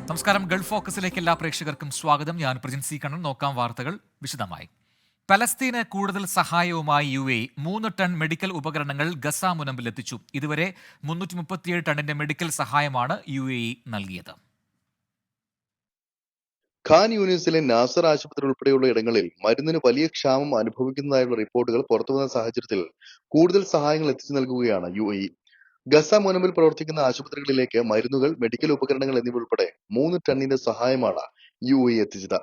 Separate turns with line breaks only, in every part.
നമസ്കാരം. ഗൾഫ് ഫോക്കസിലേക്ക് എല്ലാ പ്രേക്ഷകർക്കും സ്വാഗതം. ഞാൻ പ്രജിൻസി കണ്ണൻ. നോക്കാം വാർത്തകൾ വിശദമായി. പലസ്തീന് കൂടുതൽ സഹായവുമായി UAE 3 ടൺ മെഡിക്കൽ ഉപകരണങ്ങൾ ഗസ മുനമ്പിലെത്തിച്ചു. ഇതുവരെ 337 ടണ്ണിന്റെ മെഡിക്കൽ സഹായമാണ് UAE നൽകിയത്.
ഖാൻ യൂനിസിലെ നാസർ ആശുപത്രി ഉൾപ്പെടെയുള്ള ഇടങ്ങളിൽ മരുന്നിന് വലിയ ക്ഷാമം അനുഭവിക്കുന്നതായുള്ള റിപ്പോർട്ടുകൾ പുറത്തുവന്ന സാഹചര്യത്തിൽ കൂടുതൽ സഹായങ്ങൾ എത്തിച്ചു നൽകുകയാണ് UAE. ഗസ മുനമ്പിൽ പ്രവർത്തിക്കുന്ന ആശുപത്രികളിലേക്ക് മരുന്നുകൾ, മെഡിക്കൽ ഉപകരണങ്ങൾ എന്നിവ ഉൾപ്പെടെ 3 ടണ്ണിന്റെ സഹായമാണ് UAE എത്തിച്ചത്.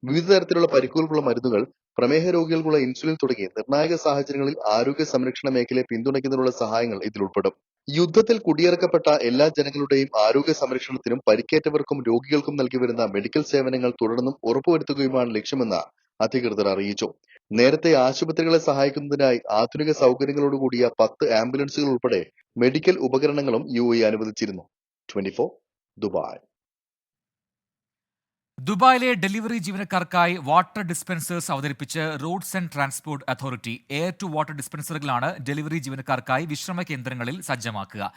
വിവിധ തരത്തിലുള്ള പരിക്കുകൾക്കുള്ള മരുന്നുകൾ, പ്രമേഹ രോഗികൾക്കുള്ള ഇൻസുലിൻ തുടങ്ങി നിർണായക സാഹചര്യങ്ങളിൽ ആരോഗ്യ സംരക്ഷണ മേഖലയെ പിന്തുണയ്ക്കുന്നതിനുള്ള സഹായങ്ങൾ ഇതിൽ ഉൾപ്പെടും. യുദ്ധത്തിൽ കുടിയിറക്കപ്പെട്ട എല്ലാ ജനങ്ങളുടെയും ആരോഗ്യ സംരക്ഷണത്തിനും പരിക്കേറ്റവർക്കും രോഗികൾക്കും നൽകി വരുന്ന മെഡിക്കൽ സേവനങ്ങൾ തുടർന്നും ഉറപ്പുവരുത്തുകയുമാണ് ലക്ഷ്യമെന്ന് അധികൃതർ അറിയിച്ചു. നേരത്തെ ആശുപത്രികളെ സഹായിക്കുന്നതിനായി ആധുനിക സൗകര്യങ്ങളോടുകൂടിയ 10 ആംബുലൻസുകൾ ഉൾപ്പെടെ മെഡിക്കൽ ഉപകരണങ്ങളും UAE അനുവദിച്ചിരുന്നു. 24 ദുബായ്.
ദുബായിലെ ഡെലിവറി ജീവനക്കാർക്കായി വാട്ടർ ഡിസ്പെൻസേഴ്സ് അവതരിപ്പിച്ച് roads and transport authority. Air to water ഡിസ്പെൻസറുകളാണ് ഡെലിവറി ജീവനക്കാർക്കായി വിശ്രമ കേന്ദ്രങ്ങളിൽ സജ്ജമാക്കുക.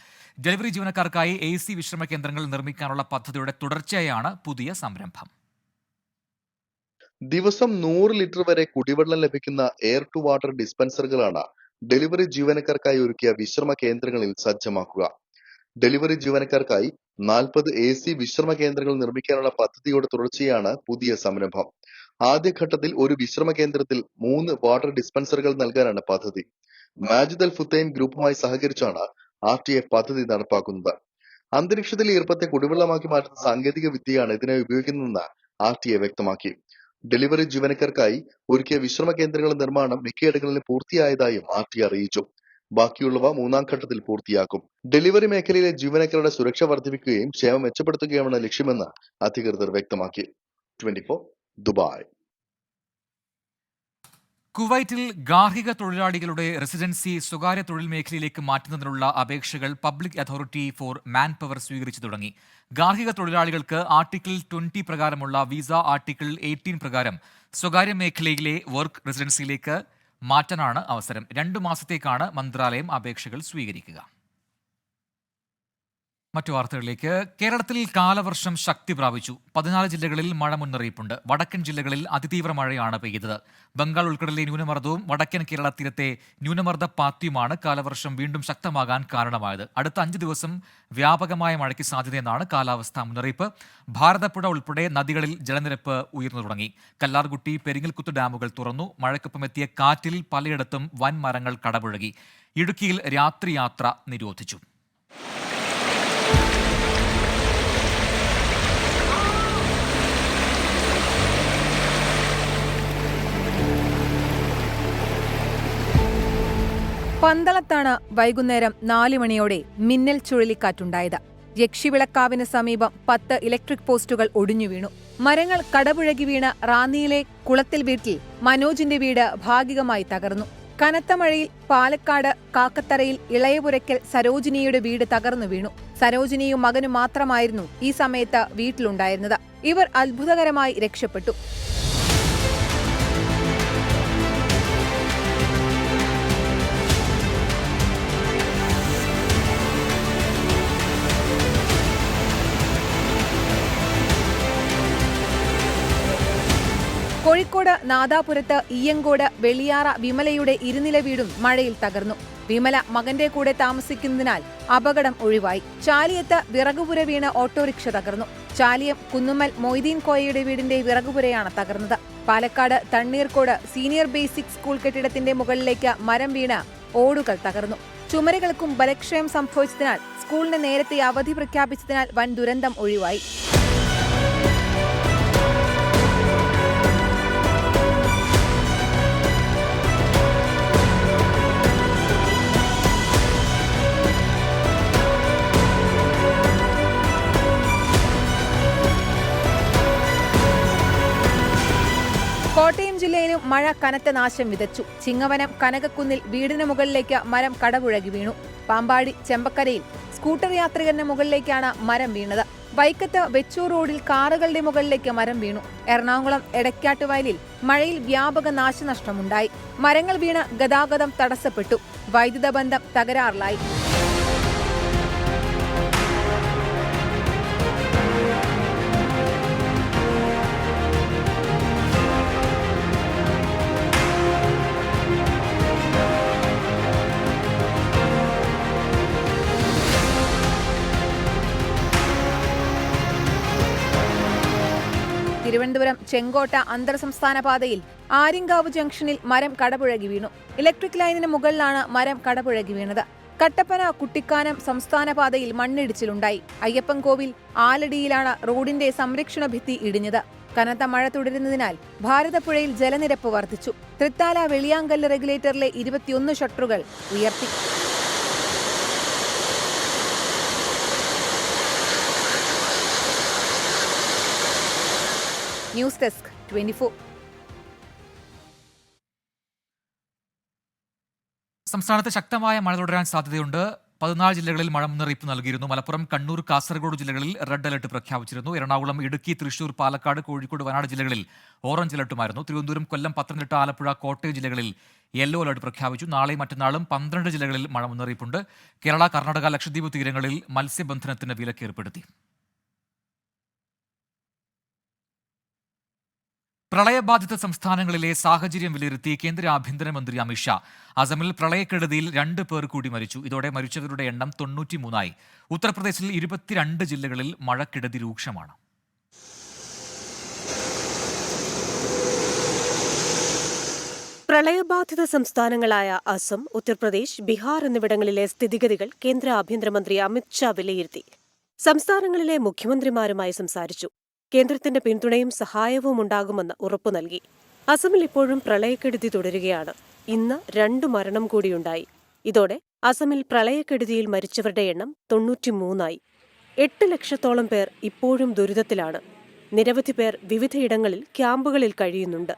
ഡെലിവറി ജീവനക്കാർക്കായി AC വിശ്രമ കേന്ദ്രങ്ങൾ നിർമ്മിക്കാനുള്ള പദ്ധതിയുടെ തുടർച്ചയായാണ് പുതിയ സംരംഭം.
ദിവസം 100 ലിറ്റർ വരെ കുടിവെള്ളം ലഭിക്കുന്ന എയർ ടു വാട്ടർ ഡിസ്പെൻസറുകളാണ് ഡെലിവറി ജീവനക്കാർക്കായി ഒരുക്കിയ വിശ്രമ കേന്ദ്രങ്ങളിൽ സജ്ജമാക്കുക. ഡെലിവറി ജീവനക്കാർക്കായി 40 AC വിശ്രമ കേന്ദ്രങ്ങൾ നിർമ്മിക്കാനുള്ള പദ്ധതിയുടെ തുടർച്ചയാണ് പുതിയ സംരംഭം. ആദ്യഘട്ടത്തിൽ ഒരു വിശ്രമ കേന്ദ്രത്തിൽ 3 വാട്ടർ ഡിസ്പെൻസറുകൾ നൽകാനാണ് പദ്ധതി. മാജിദ് അൽ ഫുത്തൈം ഗ്രൂപ്പുമായി സഹകരിച്ചാണ് RTA പദ്ധതി നടപ്പാക്കുന്നത്. അന്തരീക്ഷത്തിൽ ഈർപ്പത്തെ കുടിവെള്ളമാക്കി മാറ്റുന്ന സാങ്കേതിക വിദ്യയാണ് ഇതിനായി ഉപയോഗിക്കുന്നതെന്ന് RTA വ്യക്തമാക്കി. ഡെലിവറി ജീവനക്കാർക്കായി ഒരുക്കിയ വിശ്രമ കേന്ദ്രങ്ങളുടെ നിർമ്മാണം മിക്കയിടങ്ങളിലും പൂർത്തിയായതായും RTA അറിയിച്ചു. ബാക്കിയുള്ളവ 3ാം ഘട്ടത്തിൽ പൂർത്തിയാക്കും. ഡെലിവറി മേഖലയിലെ ജീവനക്കാരുടെ സുരക്ഷ വർദ്ധിപ്പിക്കുകയും ക്ഷേമം മെച്ചപ്പെടുത്തുകയുമാണ് ലക്ഷ്യമെന്ന് അധികൃതർ വ്യക്തമാക്കി. 24 ദുബായ്.
കുവൈറ്റിൽ ഗാർഹിക തൊഴിലാളികളുടെ റെസിഡൻസി സ്വകാര്യ തൊഴിൽ മേഖലയിലേക്ക് മാറ്റുന്നതിനുള്ള അപേക്ഷകൾ public authority four man power സ്വീകരിച്ചു തുടങ്ങി. ഗാർഹിക തൊഴിലാളികൾക്ക് ആർട്ടിക്കിൾ 20 പ്രകാരമുള്ള വിസ ആർട്ടിക്കിൾ 18 പ്രകാരം സ്വകാര്യ മേഖലയിലെ വർക്ക് റെസിഡൻസിയിലേക്ക് മാറ്റാനാണ് അവസരം. 2 മാസത്തേക്കാണ് മന്ത്രാലയം അപേക്ഷകൾ സ്വീകരിക്കുക. മറ്റു വാർത്തകളിലേക്ക്. കേരളത്തിൽ കാലവർഷം ശക്തി പ്രാപിച്ചു. 14 ജില്ലകളിൽ മഴ മുന്നറിയിപ്പുണ്ട്. വടക്കൻ ജില്ലകളിൽ അതിതീവ്ര മഴയാണ് പെയ്തത്. ബംഗാൾ ഉൾക്കടലിലെ ന്യൂനമർദ്ദവും വടക്കൻ കേരള തീരത്തെ ന്യൂനമർദ്ദ പാത്തിയുമാണ് കാലവർഷം വീണ്ടും ശക്തമാകാൻ കാരണമായത്. അടുത്ത 5 ദിവസം വ്യാപകമായ മഴയ്ക്ക് സാധ്യതയെന്നാണ് കാലാവസ്ഥാ മുന്നറിയിപ്പ്. ഭാരതപ്പുഴ ഉൾപ്പെടെ നദികളിൽ ജലനിരപ്പ് ഉയർന്നു തുടങ്ങി. കല്ലാർകുട്ടി, പെരിങ്ങൽകുത്ത് ഡാമുകൾ തുറന്നു. മഴയ്ക്കൊപ്പം എത്തിയ കാറ്റിൽ പലയിടത്തും വൻ മരങ്ങൾ കടപുഴകി. ഇടുക്കിയിൽ രാത്രിയാത്ര നിരോധിച്ചു.
പന്തളത്താണ് വൈകുന്നേരം 4 മണിയോടെ മിന്നൽ ചുഴലിക്കാറ്റുണ്ടായത്. യക്ഷിവിളക്കാവിന് സമീപം 10 ഇലക്ട്രിക് പോസ്റ്റുകൾ ഒടിഞ്ഞു വീണു. മരങ്ങൾ കടപുഴകി വീണ് റാന്നിയിലെ കുളത്തിൽ വീട്ടിൽ മനോജിന്റെ വീട് ഭാഗികമായി തകർന്നു. കനത്ത മഴയിൽ പാലക്കാട് കാക്കത്തറയിൽ ഇളയപുരയ്ക്കൽ സരോജിനിയുടെ വീട് തകർന്നു വീണു. സരോജിനിയും മകനും മാത്രമായിരുന്നു ഈ സമയത്ത് വീട്ടിലുണ്ടായിരുന്നത്. ഇവർ അത്ഭുതകരമായി രക്ഷപ്പെട്ടു. കോഴിക്കോട് നാദാപുരത്ത് ഈയങ്കോട് വെളിയാറ വിമലയുടെ ഇരുനില വീടും മഴയിൽ തകർന്നു. വിമല മകന്റെ കൂടെ താമസിക്കുന്നതിനാൽ അപകടം ഒഴിവായി. ചാലിയത്ത് വിറകുപുര വീണ് ഓട്ടോറിക്ഷ തകർന്നു. ചാലിയം കുന്നുമ്മൽ മൊയ്തീൻ കോയയുടെ വീടിന്റെ വിറകുപുരയാണ് തകർന്നത്. Palakkad Thanneerkode senior basic school കെട്ടിടത്തിന്റെ മുകളിലേക്ക് മരം വീണ് ഓടുകൾ തകർന്നു. ചുമരുകൾക്കും ബലക്ഷയം സംഭവിച്ചതിനാൽ സ്കൂളിന് നേരത്തെ അവധി പ്രഖ്യാപിച്ചതിനാൽ വൻ ദുരന്തം ഒഴിവായി. കോട്ടയം ജില്ലയിലും മഴ കനത്ത നാശം വിതച്ചു. ചിങ്ങവനം കനകക്കുന്നിൽ വീടിന് മുകളിലേക്ക് മരം കടപുഴകി വീണു. പാമ്പാടി ചെമ്പക്കരയിൽ സ്കൂട്ടർ യാത്രികരുടെ മുകളിലേക്കാണ് മരം വീണത്. വൈക്കത്ത് വെച്ചൂർ റോഡിൽ കാറുകളുടെ മുകളിലേക്ക് മരം വീണു. എറണാകുളം എടക്കാട്ടുവയലിൽ മഴയിൽ വ്യാപക നാശനഷ്ടമുണ്ടായി. മരങ്ങൾ വീണ് ഗതാഗതം തടസ്സപ്പെട്ടു. വൈദ്യുത ബന്ധം തകരാറിലായി. തിരുവനന്തപുരം ചെങ്കോട്ട അന്തർ സംസ്ഥാന പാതയിൽ ആര്യങ്കാവ് ജംഗ്ഷനിൽ മരം കടപുഴകി വീണു. ഇലക്ട്രിക് ലൈനിന് മുകളിലാണ് മരം കടപുഴകി വീണത്. കട്ടപ്പന കുട്ടിക്കാനം സംസ്ഥാന പാതയിൽ മണ്ണിടിച്ചിലുണ്ടായി. അയ്യപ്പൻകോവിൽ ആലടിയിലാണ് റോഡിന്റെ സംരക്ഷണ ഭിത്തി ഇടിഞ്ഞത്. കനത്ത മഴ തുടരുന്നതിനാൽ ഭാരതപ്പുഴയിൽ ജലനിരപ്പ് വർദ്ധിച്ചു. തൃത്താല വെളിയാങ്കല്ല് റെഗുലേറ്ററിലെ 21 ഷട്ടറുകൾ ഉയർത്തി. News desk 24.
സംസ്ഥാനത്ത് ശക്തമായ മഴ തുടരാൻ സാധ്യതയുണ്ട്. 14 ജില്ലകളിൽ മഴ മുന്നറിയിപ്പ് നൽകിയിരുന്നു. മലപ്പുറം, കണ്ണൂർ, കാസർഗോഡ് ജില്ലകളിൽ റെഡ് അലർട്ട് പ്രഖ്യാപിച്ചിരുന്നു. എറണാകുളം, ഇടുക്കി, തൃശൂർ, പാലക്കാട്, കോഴിക്കോട്, വയനാട് ജില്ലകളിൽ ഓറഞ്ച് അലർട്ടുമായിരുന്നു. തിരുവനന്തപുരം, കൊല്ലം, പത്തനംതിട്ട, ആലപ്പുഴ, കോട്ടയം ജില്ലകളിൽ യെല്ലോ അലർട്ട് പ്രഖ്യാപിച്ചു. നാളെയും മറ്റന്നാളും 12 ജില്ലകളിൽ മഴ മുന്നറിയിപ്പുണ്ട്. കേരള, കർണാടക, ലക്ഷദ്വീപ് തീരങ്ങളിൽ മത്സ്യബന്ധനത്തിന് വിലക്ക് ഏർപ്പെടുത്തി. പ്രളയബാധിത സംസ്ഥാനങ്ങളിലെ സാഹചര്യം വിലയിരുത്തി കേന്ദ്ര ആഭ്യന്തരമന്ത്രി അമിത്ഷാ. അസമിൽ പ്രളയക്കെടുതിയിൽ 2 പേർ കൂടി മരിച്ചു. ഇതോടെ മരിച്ചവരുടെ എണ്ണം 93 ഉത്തർപ്രദേശിൽ 22 ജില്ലകളിൽ മഴക്കെടുതി രൂക്ഷമാണ്.
പ്രളയബാധിത സംസ്ഥാനങ്ങളായ അസം, ഉത്തർപ്രദേശ്, ബീഹാർ എന്നിവിടങ്ങളിലെ സ്ഥിതിഗതികൾ കേന്ദ്ര ആഭ്യന്തരമന്ത്രി അമിത്ഷാ വിലയിരുത്തി. സംസ്ഥാനങ്ങളിലെ മുഖ്യമന്ത്രിമാരുമായി സംസാരിച്ചു. കേന്ദ്രത്തിന്റെ പിന്തുണയും സഹായവും ഉണ്ടാകുമെന്ന് ഉറപ്പു നൽകി. അസമിൽ ഇപ്പോഴും പ്രളയക്കെടുതി തുടരുകയാണ്. ഇന്ന് 2 മരണം കൂടിയുണ്ടായി. ഇതോടെ അസമിൽ പ്രളയക്കെടുതിയിൽ മരിച്ചവരുടെ എണ്ണം 93 8 ലക്ഷത്തോളം പേർ ഇപ്പോഴും ദുരിതത്തിലാണ്. നിരവധി പേർ വിവിധയിടങ്ങളിൽ ക്യാമ്പുകളിൽ കഴിയുന്നുണ്ട്.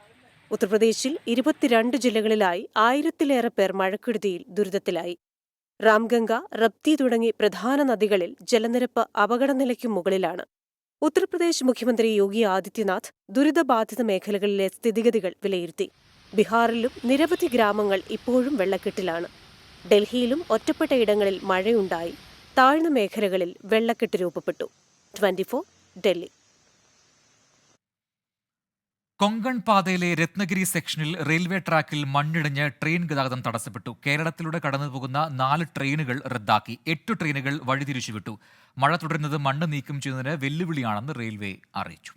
ഉത്തർപ്രദേശിൽ 22 ജില്ലകളിലായി 1000-ലേറെ പേർ മഴക്കെടുതിയിൽ ദുരിതത്തിലായി. രാംഗംഗ, റപ്തി തുടങ്ങി പ്രധാന നദികളിൽ ജലനിരപ്പ് അപകടനിലയ്ക്കും മുകളിലാണ്. ഉത്തർപ്രദേശ് മുഖ്യമന്ത്രി യോഗി ആദിത്യനാഥ് ദുരിതബാധിത മേഖലകളിലെ സ്ഥിതിഗതികൾ വിലയിരുത്തി. ബീഹാറിലും നിരവധി ഗ്രാമങ്ങൾ ഇപ്പോഴും വെള്ളക്കെട്ടിലാണ്. ഡൽഹിയിലും ഒറ്റപ്പെട്ട ഇടങ്ങളിൽ മഴയുണ്ടായി. താഴ്ന്ന മേഖലകളിൽ വെള്ളക്കെട്ട് രൂപപ്പെട്ടു. 24 ഡൽഹി.
കൊങ്കൺ പാതയിലെ രത്നഗിരി സെക്ഷനിൽ റെയിൽവേ ട്രാക്കിൽ മണ്ണിടിഞ്ഞ് ട്രെയിൻ ഗതാഗതം തടസ്സപ്പെട്ടു. കേരളത്തിലൂടെ കടന്നുപോകുന്ന 4 ട്രെയിനുകൾ റദ്ദാക്കി. 8 ട്രെയിനുകൾ വഴിതിരിച്ചുവിട്ടു. മഴ തുടരുന്നത് മണ്ണ് നീക്കം ചെയ്യുന്നതിന് വെല്ലുവിളിയാണെന്ന് റെയിൽവേ അറിയിച്ചു.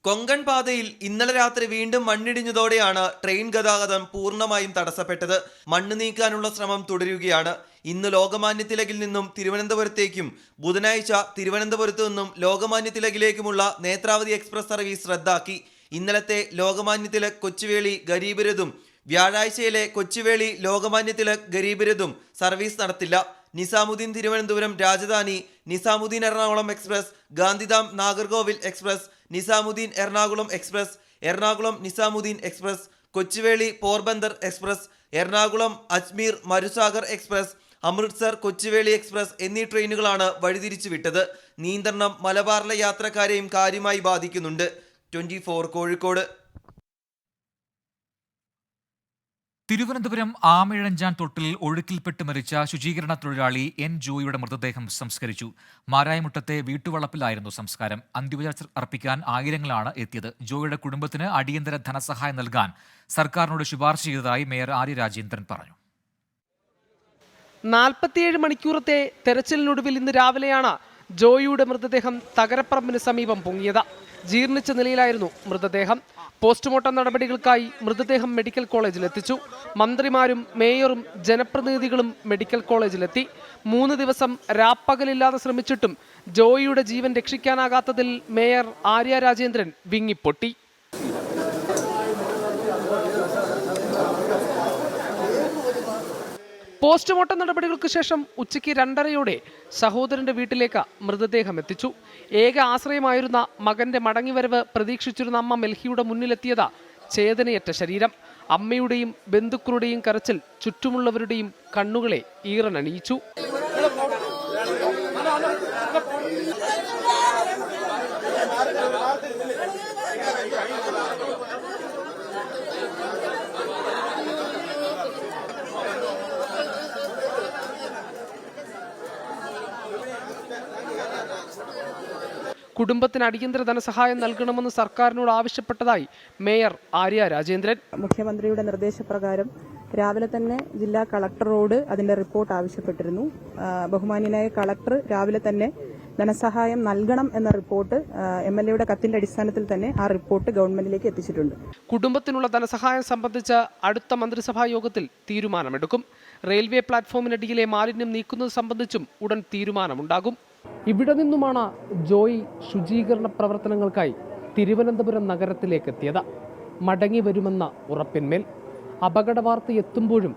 കൊങ്കൺ പാതയിൽ ഇന്നലെ രാത്രി വീണ്ടും മണ്ണിടിഞ്ഞതോടെയാണ് ട്രെയിൻ ഗതാഗതം പൂർണ്ണമായും തടസ്സപ്പെട്ടത്. മണ്ണ് നീക്കാനുള്ള ശ്രമം തുടരുകയാണ്. ഇന്ന് ലോകമാന്യ തിലകിൽ നിന്നും തിരുവനന്തപുരത്തേക്കും ബുധനാഴ്ച തിരുവനന്തപുരത്തു നിന്നും ലോകമാന്യ തിലകിലേക്കുമുള്ള നേത്രാവതി എക്സ്പ്രസ് സർവീസ് റദ്ദാക്കി. ഇന്നലത്തെ ലോകമാന്യ തിലക് കൊച്ചുവേളി ഗരീബ് രഥും വ്യാഴാഴ്ചയിലെ കൊച്ചുവേളി ലോകമാന്യ തിലക് ഗരീബ് രഥും സർവീസ് നടത്തില്ല. Nizamuddin Thiruvananthapuram Rajdhani, Nizamuddin Ernakulam express, Gandhidham Nagercoil express, Nizamuddin Ernakulam express, Ernakulam Nizamuddin express, Kochuveli Porbandar express, Ernakulam Ajmer Marusagar express, Amritsar Kochuveli express എന്നീ ട്രെയിനുകളാണ് വഴിതിരിച്ചു വിട്ടത്. നിയന്ത്രണം മലബാറിലെ യാത്രക്കാരെയും കാര്യമായി ബാധിക്കുന്നുണ്ട്. 24 കോഴിക്കോട്.
തിരുവനന്തപുരം ആമിഴഞ്ചാൻ തൊട്ടിൽ ഒഴുക്കിൽപ്പെട്ട് മരിച്ച ശുചീകരണ തൊഴിലാളി എൻ ജോയിയുടെ മൃതദേഹം സംസ്കരിച്ചു. മാരായമുട്ടത്തെ വീട്ടുവളപ്പിലായിരുന്നു സംസ്കാരം. അന്തിമയാത്ര അർപ്പിക്കാൻ ആയിരങ്ങളാണ് എത്തിയത്. ജോയിയുടെ കുടുംബത്തിന് അടിയന്തര ധനസഹായം നൽകാൻ സർക്കാരിനോട് ശുപാർശ ചെയ്തതായി മേയർ ആര്യ രാജേന്ദ്രൻ പറഞ്ഞു.
47 മണിക്കൂറത്തെ തെരച്ചിലിനൊടുവിൽ ഇന്ന് രാവിലെയാണ് ജോയിയുടെ മൃതദേഹം തകരപ്പറമ്പിന് സമീപം പൊങ്ങിയത്. ജീർണിച്ച നിലയിലായിരുന്നു മൃതദേഹം. പോസ്റ്റ്മോർട്ടം നടപടികൾക്കായി മൃതദേഹം മെഡിക്കൽ കോളേജിലെത്തിച്ചു. മന്ത്രിമാരും മേയറും ജനപ്രതിനിധികളും മെഡിക്കൽ കോളേജിലെത്തി. 3 ദിവസം രാപ്പകലില്ലാതെ ശ്രമിച്ചിട്ടും ജോയിയുടെ ജീവൻ രക്ഷിക്കാനാകാത്തതിൽ മേയർ ആര്യ രാജേന്ദ്രൻ വിങ്ങിപ്പൊട്ടി. പോസ്റ്റ്മോർട്ടം നടപടികൾക്ക് ശേഷം ഉച്ചയ്ക്ക് 2:30 സഹോദരന്റെ വീട്ടിലേക്ക് മൃതദേഹം എത്തിച്ചു. ഏക ആശ്രയമായിരുന്ന മകന്റെ മടങ്ങിവരവ് പ്രതീക്ഷിച്ചിരുന്ന അമ്മ മെൽഹിയുടെ മുന്നിലെത്തിയത് ചേതനയറ്റ ശരീരം. അമ്മയുടെയും ബന്ധുക്കളുടെയും കരച്ചിൽ ചുറ്റുമുള്ളവരുടെയും കണ്ണുകളെ ഈറനണിയിച്ചു. കുടുംബത്തിന് അടിയന്തര ധനസഹായം നൽകണമെന്ന് സർക്കാരിനോട് ആവശ്യപ്പെട്ടതായി മേയർ ആര്യ രാജേന്ദ്രൻ.
മുഖ്യമന്ത്രിയുടെ നിർദ്ദേശപ്രകാരം രാവിലെ തന്നെ ജില്ലാ കളക്ടറോട് അതിന്റെ റിപ്പോർട്ട് ആവശ്യപ്പെട്ടിരുന്നു. ബഹുമാന്യനായ കളക്ടർ രാവിലെ തന്നെ ധനസഹായം നൽകണം എന്ന റിപ്പോർട്ട് MLA കത്തിന്റെ അടിസ്ഥാനത്തിൽ തന്നെ ആ റിപ്പോർട്ട് ഗവൺമെന്റിലേക്ക് എത്തിച്ചിട്ടുണ്ട്.
കുടുംബത്തിനുള്ള ധനസഹായം സംബന്ധിച്ച് അടുത്ത മന്ത്രിസഭാ യോഗത്തിൽ തീരുമാനമെടുക്കും. റെയിൽവേ പ്ലാറ്റ്ഫോമിനടിയിലെ മാലിന്യം നീക്കുന്നത് സംബന്ധിച്ചും ഉടൻ തീരുമാനമുണ്ടാകും. ഇവിടെ നിന്നുമാണ് ജോയി ശുചീകരണ പ്രവർത്തനങ്ങൾക്കായി തിരുവനന്തപുരം നഗരത്തിലേക്ക് എത്തിയത്. മടങ്ങി വരുമെന്ന ഉറപ്പിന്മേൽ. അപകട വാർത്ത എത്തുമ്പോഴും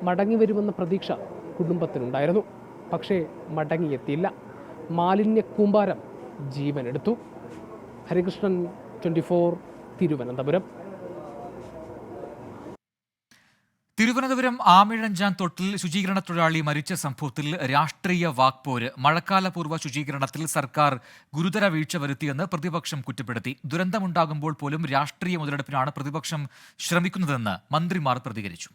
മടങ്ങി വരുമെന്ന പ്രതീക്ഷ കുടുംബത്തിനുണ്ടായിരുന്നു. പക്ഷേ മടങ്ങിയെത്തിയില്ല. മാലിന്യ കൂമ്പാരം ജീവനെടുത്തു. ഹരികൃഷ്ണൻ, 24, തിരുവനന്തപുരം.
തിരുവനന്തപുരം ആമിഴഞ്ചാൻ തൊട്ടിൽ ശുചീകരണ തൊഴിലാളി മരിച്ച സംഭവത്തിൽ രാഷ്ട്രീയ വാക്പോര്. മഴക്കാലപൂർവ്വ ശുചീകരണത്തിൽ സർക്കാർ ഗുരുതര വീഴ്ച വരുത്തിയെന്ന് പ്രതിപക്ഷം കുറ്റപ്പെടുത്തി. ദുരന്തമുണ്ടാകുമ്പോൾ പോലും രാഷ്ട്രീയ മുതലെടുപ്പിനാണ് പ്രതിപക്ഷം ശ്രമിക്കുന്നതെന്ന് മന്ത്രിമാർ പ്രതികരിച്ചു.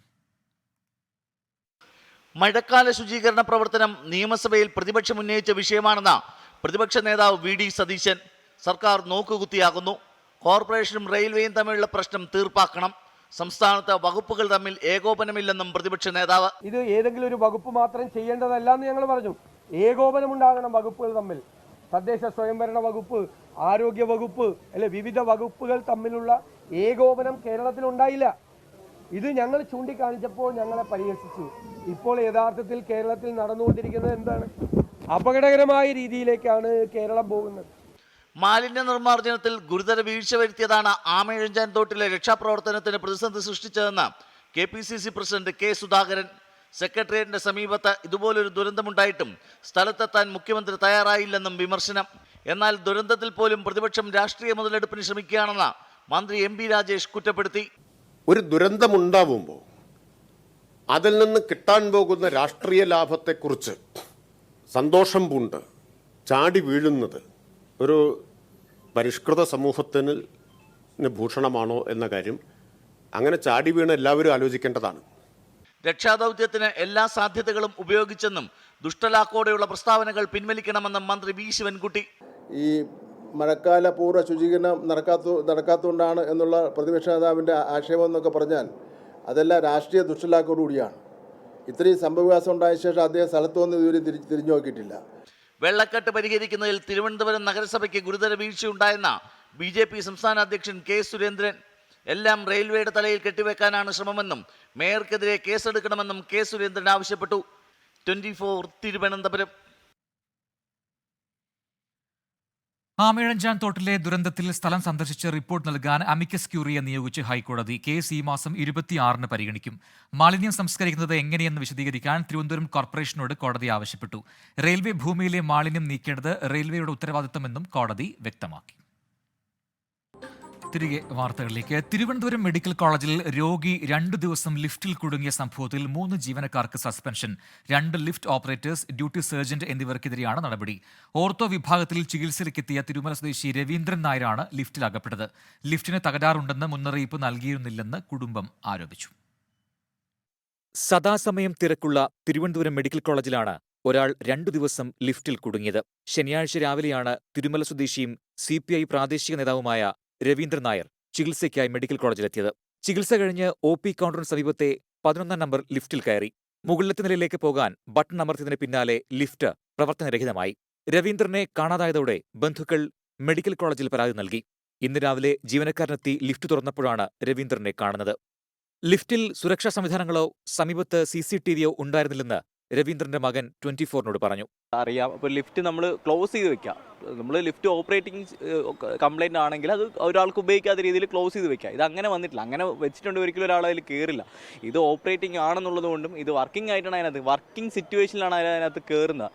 മഴക്കാല ശുചീകരണ പ്രവർത്തനം നിയമസഭയിൽ പ്രതിപക്ഷം ഉന്നയിച്ച വിഷയമാണെന്ന് പ്രതിപക്ഷ നേതാവ് VD സതീശൻ. സർക്കാർ നോക്കുകുത്തിയാകുന്നു. കോർപ്പറേഷനും റെയിൽവേയും തമ്മിലുള്ള പ്രശ്നം തീർപ്പാക്കണം. സംസ്ഥാനത്ത് വകുപ്പുകൾ തമ്മിൽ ഏകോപനമില്ലെന്നും പ്രതിപക്ഷ നേതാവ്.
ഇത് ഏതെങ്കിലും ഒരു വകുപ്പ് മാത്രം ചെയ്യേണ്ടതല്ല എന്ന് ഞങ്ങൾ പറഞ്ഞു. ഏകോപനമുണ്ടാകണം വകുപ്പുകൾ തമ്മിൽ. തദ്ദേശ സ്വയംഭരണ വകുപ്പ്, ആരോഗ്യ വകുപ്പ്, വിവിധ വകുപ്പുകൾ തമ്മിലുള്ള ഏകോപനം കേരളത്തിൽ ഉണ്ടായില്ല. ഇത് ഞങ്ങൾ ചൂണ്ടിക്കാണിച്ചപ്പോൾ ഞങ്ങളെ പരിഹസിച്ചു. ഇപ്പോൾ യഥാർത്ഥത്തിൽ കേരളത്തിൽ നടന്നുകൊണ്ടിരിക്കുന്നത് എന്താണ്? അപകടകരമായ രീതിയിലേക്കാണ് കേരളം പോകുന്നത്.
മാലിന്യ നിർമ്മാർജ്ജനത്തിൽ ഗുരുതര വീഴ്ച വരുത്തിയതാണ് ആമയിഴഞ്ചാൻ തോട്ടിലെ രക്ഷാപ്രവർത്തനത്തിന് പ്രതിസന്ധി സൃഷ്ടിച്ചതെന്ന് KPCC പ്രസിഡന്റ് K. സുധാകരൻ. സെക്രട്ടേറിയറ്റിന്റെ സമീപത്ത് ഇതുപോലൊരു ദുരന്തമുണ്ടായിട്ടും സ്ഥലത്തെത്താൻ മുഖ്യമന്ത്രി തയ്യാറായില്ലെന്നും വിമർശനം. എന്നാൽ ദുരന്തത്തിൽ പോലും പ്രതിപക്ഷം രാഷ്ട്രീയ മുതലെടുപ്പിന് ശ്രമിക്കുകയാണെന്ന് മന്ത്രി MP രാജേഷ് കുറ്റപ്പെടുത്തി.
ഒരു ദുരന്തമുണ്ടാവുമ്പോൾ അതിൽ നിന്ന് കിട്ടാൻ പോകുന്ന രാഷ്ട്രീയ ലാഭത്തെക്കുറിച്ച് സന്തോഷം പൂണ്ട് ചാടി വീഴുന്നത് ഒരു പരിഷ്കൃത സമൂഹത്തിന് ഭൂഷണമാണോ എന്ന കാര്യം അങ്ങനെ ചാടി വീണ് എല്ലാവരും ആലോചിക്കേണ്ടതാണ്.
രക്ഷാദൗത്യത്തിന് എല്ലാ സാധ്യതകളും ഉപയോഗിച്ചെന്നും ദുഷ്ടലാക്കോടെയുള്ള പ്രസ്താവനകൾ പിൻവലിക്കണമെന്നും മന്ത്രി V. ശിവൻകുട്ടി.
ഈ മഴക്കാല പൂർവ്വ ശുചീകരണം നടക്കാത്തതുകൊണ്ടാണ് എന്നുള്ള പ്രതിപക്ഷ നേതാവിൻ്റെ ആക്ഷേപം എന്നൊക്കെ പറഞ്ഞാൽ അതെല്ലാം രാഷ്ട്രീയ ദുഷ്ടലാക്കോടുകൂടിയാണ്. ഇത്രയും സംഭവവികാസം ഉണ്ടായ ശേഷം അദ്ദേഹം സ്ഥലത്ത് വന്ന് ഇതുവരെ തിരിഞ്ഞു നോക്കിയിട്ടില്ല.
വെള്ളക്കെട്ട് പരിഹരിക്കുന്നതിൽ തിരുവനന്തപുരം നഗരസഭയ്ക്ക് ഗുരുതര വീഴ്ചയുണ്ടായെന്ന BJP സംസ്ഥാന അധ്യക്ഷൻ K. സുരേന്ദ്രൻ. എല്ലാം റെയിൽവേയുടെ തലയിൽ കെട്ടിവെക്കാനാണ് ശ്രമമെന്നും മേയർക്കെതിരെ കേസെടുക്കണമെന്നും K. സുരേന്ദ്രൻ ആവശ്യപ്പെട്ടു. 24, തിരുവനന്തപുരം.
ആമിഴഞ്ചാൻ തോട്ടിലെ ദുരന്തത്തിൽ സ്ഥലം സന്ദർശിച്ച് റിപ്പോർട്ട് നൽകാൻ അമിക്കസ് ക്യൂറിയെ നിയോഗിച്ച് ഹൈക്കോടതി. കേസ് ഈ മാസം 26-ന് പരിഗണിക്കും. മാലിന്യം സംസ്കരിക്കുന്നത് എങ്ങനെയെന്ന് വിശദീകരിക്കാൻ തിരുവനന്തപുരം കോർപ്പറേഷനോട് കോടതി ആവശ്യപ്പെട്ടു. റെയിൽവേ ഭൂമിയിലെ മാലിന്യം നീക്കേണ്ടത് റെയിൽവേയുടെ ഉത്തരവാദിത്തമെന്നും കോടതി വ്യക്തമാക്കി. തിരികെ വാർത്തകളിലേക്ക്. തിരുവനന്തപുരം മെഡിക്കൽ കോളേജിൽ രോഗി 2 ദിവസം ലിഫ്റ്റിൽ കുടുങ്ങിയ സംഭവത്തിൽ 3 ജീവനക്കാർക്ക് suspension. 2 lift operators, duty sergeant എന്നിവർക്കെതിരെയാണ് നടപടി. ഓർത്തോ വിഭാഗത്തിൽ ചികിത്സയിലേക്കെത്തിയ തിരുമല സ്വദേശി രവീന്ദ്രൻ നായരാണ് ലിഫ്റ്റിൽ അകപ്പെട്ടത്. ലിഫ്റ്റിന് തകരാറുണ്ടെന്ന് മുന്നറിയിപ്പ് നൽകിയിരുന്നില്ലെന്ന് കുടുംബം ആരോപിച്ചു. സദാസമയം തിരക്കുള്ള തിരുവനന്തപുരം മെഡിക്കൽ കോളേജിലാണ് ഒരാൾ 2 ദിവസം ലിഫ്റ്റിൽ കുടുങ്ങിയത്. ശനിയാഴ്ച രാവിലെയാണ് തിരുമല സ്വദേശിയും CPI പ്രാദേശിക നേതാവുമായ രവീന്ദ്രൻ നായർ ചികിത്സയ്ക്കായി മെഡിക്കൽ കോളേജിലെത്തിയത്. ചികിത്സ കഴിഞ്ഞ് OP കൗണ്ടറിന് സമീപത്തെ 11-ാം നമ്പർ ലിഫ്റ്റിൽ കയറി. മുകളിലത്തെ നിലയിലേക്ക് പോകാൻ ബട്ടൺ അമർത്തിയതിന് പിന്നാലെ ലിഫ്റ്റ് പ്രവർത്തനരഹിതമായി. രവീന്ദ്രനെ കാണാതായതോടെ ബന്ധുക്കൾ മെഡിക്കൽ കോളേജിൽ പരാതി നൽകി. ഇന്ന് രാവിലെ ജീവനക്കാരനെത്തി ലിഫ്റ്റ് തുറന്നപ്പോഴാണ് രവീന്ദ്രനെ കാണുന്നത്. ലിഫ്റ്റിൽ സുരക്ഷാ സംവിധാനങ്ങളോ സമീപത്ത് CCTVയോ ഉണ്ടായിരുന്നില്ലെന്ന് രവീന്ദ്രന്റെ മകൻ 24-നോട് പറഞ്ഞു.
അറിയാം, അപ്പോൾ ലിഫ്റ്റ് നമ്മൾ ക്ലോസ് ചെയ്ത് വെക്കാം. നമ്മൾ ലിഫ്റ്റ് ഓപ്പറേറ്റിംഗ് കംപ്ലൈൻ്റ് ആണെങ്കിൽ അത് ഒരാൾക്ക് ഉപയോഗിക്കാത്ത രീതിയിൽ ക്ലോസ് ചെയ്ത് വെക്കാം. ഇത് അങ്ങനെ വന്നിട്ടില്ല. അങ്ങനെ വെച്ചിട്ടുണ്ട് ഒരിക്കലും ഒരാൾ അതിൽ കയറില്ല. ഇത് ഓപ്പറേറ്റിംഗ് ആണെന്നുള്ളത് കൊണ്ടും ഇത് വർക്കിംഗ് ആയിട്ടാണ് അതിനകത്ത്, വർക്കിംഗ് സിറ്റുവേഷനിലാണ് അതിനകത്ത് കയറുന്നത്.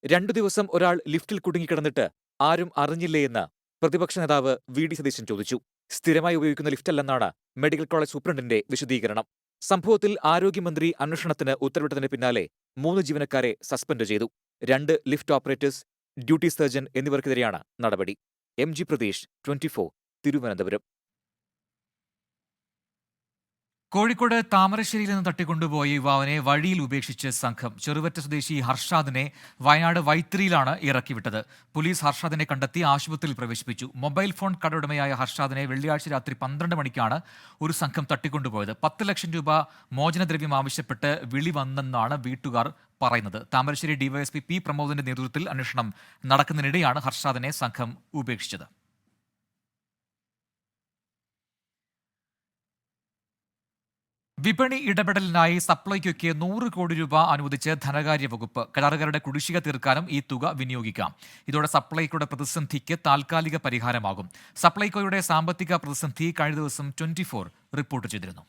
2 ദിവസം ഒരാൾ ലിഫ്റ്റിൽ കുടുങ്ങിക്കിടന്നിട്ട് ആരും അറിഞ്ഞില്ലേ എന്ന് പ്രതിപക്ഷ നേതാവ് VD സതീശൻ ചോദിച്ചു. സ്ഥിരമായി ഉപയോഗിക്കുന്ന ലിഫ്റ്റല്ലെന്നാണ് മെഡിക്കൽ കോളേജ് സൂപ്രണ്ടിന്റെ വിശദീകരണം. സംഭവത്തിൽ ആരോഗ്യമന്ത്രി അന്വേഷണത്തിന് ഉത്തരവിട്ടതിന് പിന്നാലെ 3 ജീവനക്കാരെ സസ്പെൻഡ് ചെയ്തു. 2 ലിഫ്റ്റ് ഓപ്പറേറ്റേഴ്സ്, ഡ്യൂട്ടി സർജൻ എന്നിവർക്കെതിരെയാണ് നടപടി. MG പ്രതീഷ്, 24, തിരുവനന്തപുരം. കോഴിക്കോട് താമരശ്ശേരിയിൽ നിന്ന് തട്ടിക്കൊണ്ടുപോയ യുവാവിനെ വഴിയിൽ ഉപേക്ഷിച്ച് സംഘം. ചെറുവറ്റ സ്വദേശി ഹർഷാദിനെ വയനാട് വൈത്തിരിയിലാണ് ഇറക്കിവിട്ടത്. പോലീസ് ഹർഷാദിനെ കണ്ടെത്തി ആശുപത്രിയിൽ പ്രവേശിപ്പിച്ചു. മൊബൈൽ ഫോൺ കടയുടമയായ ഹർഷാദിനെ വെള്ളിയാഴ്ച രാത്രി 12 മണിക്കാണ് ഒരു സംഘം തട്ടിക്കൊണ്ടുപോയത്. 10 ലക്ഷം രൂപ മോചനദ്രവ്യം ആവശ്യപ്പെട്ട് വിളി വന്നെന്നാണ് വീട്ടുകാർ പറയുന്നത്. താമരശ്ശേരി ഡിവൈഎസ്പി പി പ്രമോദിന്റെ നേതൃത്വത്തിൽ അന്വേഷണം നടക്കുന്നതിനിടെയാണ് ഹർഷാദിനെ സംഘം ഉപേക്ഷിച്ചത്. വിപണി ഇടപെടലിനായി സപ്ലൈകോയ്ക്ക് 100 കോടി രൂപ അനുവദിച്ച് ധനകാര്യ വകുപ്പ്. കരാറുകാരുടെ കുടിശ്ശിക തീർക്കാനും ഈ തുക വിനിയോഗിക്കാം. ഇതോടെ സപ്ലൈകോയുടെ പ്രതിസന്ധിക്ക് താൽക്കാലിക പരിഹാരമാകും. സപ്ലൈകോയുടെ സാമ്പത്തിക പ്രതിസന്ധി കഴിഞ്ഞ ദിവസം 24 റിപ്പോർട്ട് ചെയ്തിരുന്നു.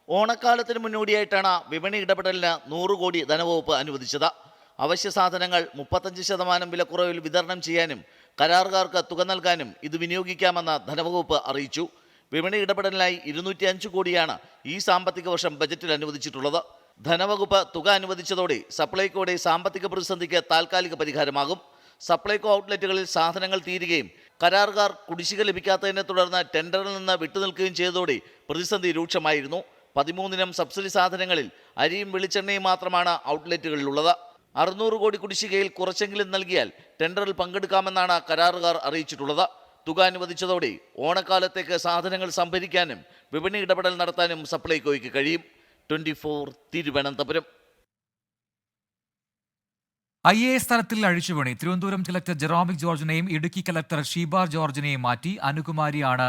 ഓണക്കാലത്തിന് മുന്നോടിയായിട്ടാണ് വിപണി ഇടപെടലിന് 100 കോടി ധനവകുപ്പ് അനുവദിച്ചത്. അവശ്യ സാധനങ്ങൾ 35% വിലക്കുറവിൽ വിതരണം ചെയ്യാനും കരാറുകാർക്ക് തുക നൽകാനും ഇത് വിനിയോഗിക്കാമെന്ന് ധനവകുപ്പ് അറിയിച്ചു. വിപണി ഇടപെടലിനായി 205 കോടിയാണ് ഈ സാമ്പത്തിക വർഷം ബജറ്റിൽ അനുവദിച്ചിട്ടുള്ളത്. ധനവകുപ്പ് തുക അനുവദിച്ചതോടെ സപ്ലൈകോയുടെ സാമ്പത്തിക പ്രതിസന്ധിക്ക് താൽക്കാലിക പരിഹാരമാകും. സപ്ലൈകോ ഔട്ട്ലെറ്റുകളിൽ സാധനങ്ങൾ തീരുകയും കരാറുകാർ കുടിശ്ശിക ലഭിക്കാത്തതിനെ തുടർന്ന് ടെൻഡറിൽ നിന്ന് വിട്ടുനിൽക്കുകയും ചെയ്തതോടെ പ്രതിസന്ധി രൂക്ഷമായിരുന്നു. 13 ഇനം സബ്സിഡി സാധനങ്ങളിൽ അരിയും വെളിച്ചെണ്ണയും മാത്രമാണ് ഔട്ട്ലെറ്റുകളിലുള്ളത്. 600 കോടി കുടിശ്ശികയിൽ കുറച്ചെങ്കിലും നൽകിയാൽ ടെൻഡറിൽ പങ്കെടുക്കാമെന്നാണ് കരാറുകാർ അറിയിച്ചിട്ടുള്ളത്. തുക അനുവദിച്ചതോടെ ഓണക്കാലത്തേക്ക് സാധനങ്ങൾ സംഭരിക്കാനും വിപണി ഇടപെടൽ നടത്താനും സപ്ലൈകോയ്ക്ക് കഴിയും. 24 തിരുവനന്തപുരം.
IAS തലത്തിൽ അഴിച്ചുപണി. തിരുവനന്തപുരം കലക്ടർ ജെറോമിക് ജോർജിനെയും ഇടുക്കി കലക്ടർ ഷീബാർ ജോർജിനെയും മാറ്റി. അനുകുമാരിയാണ്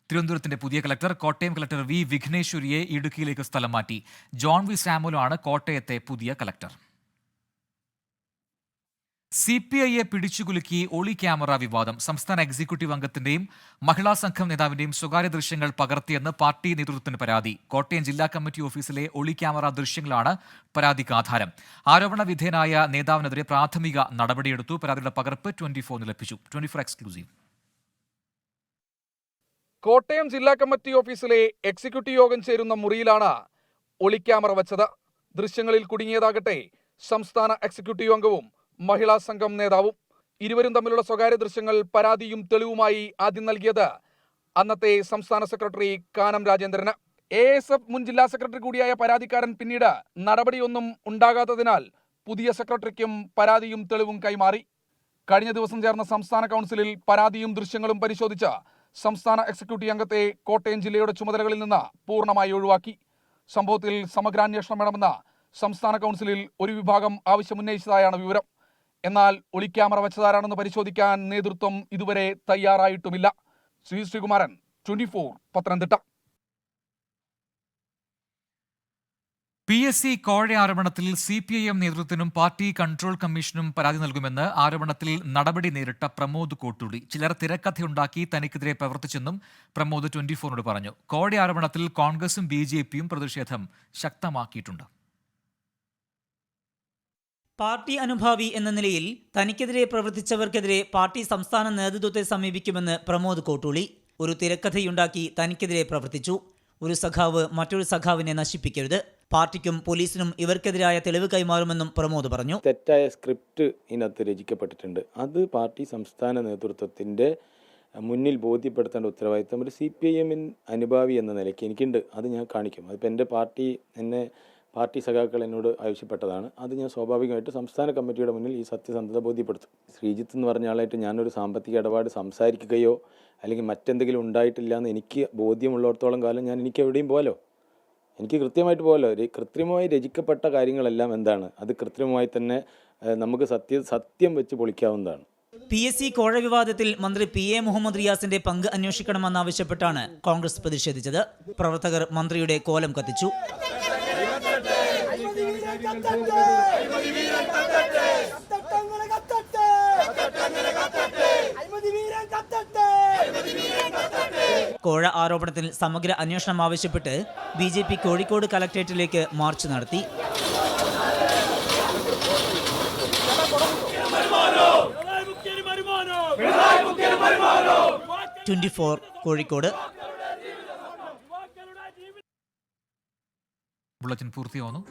തിരുവനന്തപുരത്തിന്റെ പുതിയ കലക്ടർ. കോട്ടയം കലക്ടർ വി വിഘ്നേശ്വരിയെ ഇടുക്കിയിലേക്ക് സ്ഥലം മാറ്റി. ജോൺ വി സാമുലാണ് കോട്ടയത്തെ പുതിയ കലക്ടർ. CPIയെ പിടിച്ചുകുലുക്കി ഒളി ക്യാമറ വിവാദം. സംസ്ഥാന എക്സിക്യൂട്ടീവ് അംഗത്തിന്റെയും മഹിളാ സംഘം നേതാവിന്റെയും സ്വകാര്യ ദൃശ്യങ്ങൾ പകർത്തിയെന്ന് പാർട്ടി നേതൃത്വത്തിന് പരാതി. കോട്ടയം ജില്ലാ കമ്മിറ്റി ഓഫീസിലെ ഒളി ക്യാമറ ദൃശ്യങ്ങളാണ് പരാതിക്ക് ആധാരം. ആരോപണ വിധേയനായ നേതാവിനെതിരെ പ്രാഥമിക നടപടിയെടുത്തു. പരാതിയുടെ പകർപ്പ് 24 ലഭിച്ചു. 24 എക്സ്ക്ലൂസീവ്.
കോട്ടയം ജില്ലാ കമ്മിറ്റി ഓഫീസിലെ എക്സിക്യൂട്ടീവ് യോഗം ചേരുന്ന മുറിയിലാണ് ഒളിക്യാമറ വച്ചത്. ദൃശ്യങ്ങളിൽ കുടുങ്ങിയതാകട്ടെ സംസ്ഥാന എക്സിക്യൂട്ടീവ് അംഗവും മഹിളാ സംഘം നേതാവും. ഇരുവരും തമ്മിലുള്ള സ്വകാര്യ ദൃശ്യങ്ങൾ പരാതിയും തെളിവുമായി ആദ്യം നൽകിയത് അന്നത്തെ സംസ്ഥാന സെക്രട്ടറി കാനം രാജേന്ദ്രന്. ASF മുൻ ജില്ലാ സെക്രട്ടറി കൂടിയായ പരാതിക്കാരൻ പിന്നീട് നടപടിയൊന്നും ഉണ്ടാകാത്തതിനാൽ പുതിയ സെക്രട്ടറിക്കും പരാതിയും തെളിവും കൈമാറി. കഴിഞ്ഞ ദിവസം ചേർന്ന സംസ്ഥാന കൗൺസിലിൽ പരാതിയും ദൃശ്യങ്ങളും പരിശോധിച്ച സംസ്ഥാന എക്സിക്യൂട്ടീവ് അംഗത്തെ കോട്ടയം ജില്ലയുടെ ചുമതലകളിൽ നിന്ന് പൂർണ്ണമായി ഒഴിവാക്കി. സംഭവത്തിൽ സമഗ്രാന്വേഷണം വേണമെന്ന് സംസ്ഥാന കൗൺസിലിൽ ഒരു വിഭാഗം ആവശ്യമുന്നയിച്ചതായാണ് വിവരം. എന്നാൽ ഒളിക്യാമറ വച്ചതാരാണെന്ന് പരിശോധിക്കാൻ നേതൃത്വം ഇതുവരെ തയ്യാറായിട്ടുമില്ല. ശ്രീകുമാരൻ, 24 പത്തനംതിട്ട.
PSC കോഴ ആരോപണത്തിൽ CPIM നേതൃത്വത്തിനും പാർട്ടി കൺട്രോൾ കമ്മീഷനും പരാതി നൽകുമെന്ന് ആരോപണത്തിൽ നടപടി നേരിട്ട പ്രമോദ് കോട്ടൂടി. ചിലർ തിരക്കഥയുണ്ടാക്കി തനിക്കെതിരെ പ്രവർത്തിച്ചെന്നും പ്രമോദ് 24നോട് പറഞ്ഞു. കോഴ ആരോപണത്തിൽ കോൺഗ്രസും BJPയും പ്രതിഷേധം ശക്തമാക്കിയിട്ടുണ്ട്.
പാർട്ടി അനുഭാവി എന്ന നിലയിൽ തനിക്കെതിരെ പ്രവർത്തിച്ചവർക്കെതിരെ പാർട്ടി സംസ്ഥാന നേതൃത്വത്തെ സമീപിക്കുമെന്ന് പ്രമോദ് കോട്ടൂളി. ഒരു തിരക്കഥയുണ്ടാക്കി തനിക്കെതിരെ പ്രവർത്തിച്ചു. ഒരു സഖാവ് മറ്റൊരു സഖാവിനെ നശിപ്പിക്കരുത്. പാർട്ടിക്കും പോലീസിനും ഇവർക്കെതിരായ തെളിവ് കൈമാറുമെന്നും പ്രമോദ് പറഞ്ഞു.
തെറ്റായ സ്ക്രിപ്റ്റ് ഇതിനകത്ത് രചിക്കപ്പെട്ടിട്ടുണ്ട്. അത് പാർട്ടി സംസ്ഥാന നേതൃത്വത്തിന്റെ മുന്നിൽ ബോധ്യപ്പെടുത്തേണ്ട ഉത്തരവാദിത്തം ഒരു CPIM അനുഭാവി എന്ന നിലയ്ക്ക് എനിക്കുണ്ട്. അത് ഞാൻ കാണിക്കും. അതിപ്പോൾ എൻ്റെ പാർട്ടി സഖാക്കൾ എന്നോട് ആവശ്യപ്പെട്ടതാണ്. അത് ഞാൻ സ്വാഭാവികമായിട്ട് സംസ്ഥാന കമ്മിറ്റിയുടെ മുന്നിൽ ഈ സത്യസന്ധത ബോധ്യപ്പെടുത്തും. ശ്രീജിത്ത് എന്ന് പറഞ്ഞ ആളായിട്ട് ഞാനൊരു സാമ്പത്തിക ഇടപാട് സംസാരിക്കുകയോ അല്ലെങ്കിൽ മറ്റെന്തെങ്കിലും ഉണ്ടായിട്ടില്ല എന്ന് എനിക്ക് ബോധ്യമുള്ളിടത്തോളം കാലം എനിക്ക് എവിടെയും പോകാലോ. എനിക്ക് കൃത്യമായിട്ട് പോകാലോ. കൃത്രിമമായി രചിക്കപ്പെട്ട കാര്യങ്ങളെല്ലാം എന്താണ്, അത് കൃത്രിമമായി തന്നെ നമുക്ക് സത്യം വെച്ച് പൊളിക്കാവുന്നതാണ്.
PSC കോഴ വിവാദത്തിൽ മന്ത്രി PA മുഹമ്മദ് റിയാസിന്റെ പങ്ക് അന്വേഷിക്കണമെന്നാവശ്യപ്പെട്ടാണ് കോൺഗ്രസ് പ്രതിഷേധിച്ചത്. പ്രവർത്തകർ മന്ത്രിയുടെ കോലം കത്തിച്ചു. കോഴ ആരോപണത്തിൽ സമഗ്ര അന്വേഷണം ആവശ്യപ്പെട്ട് BJP കോഴിക്കോട് കലക്ട്രേറ്റിലേക്ക് മാർച്ച് നടത്തി. 24 കോഴിക്കോട്.
ബുള്ളറ്റിൻ പൂർത്തിയാവുന്നു.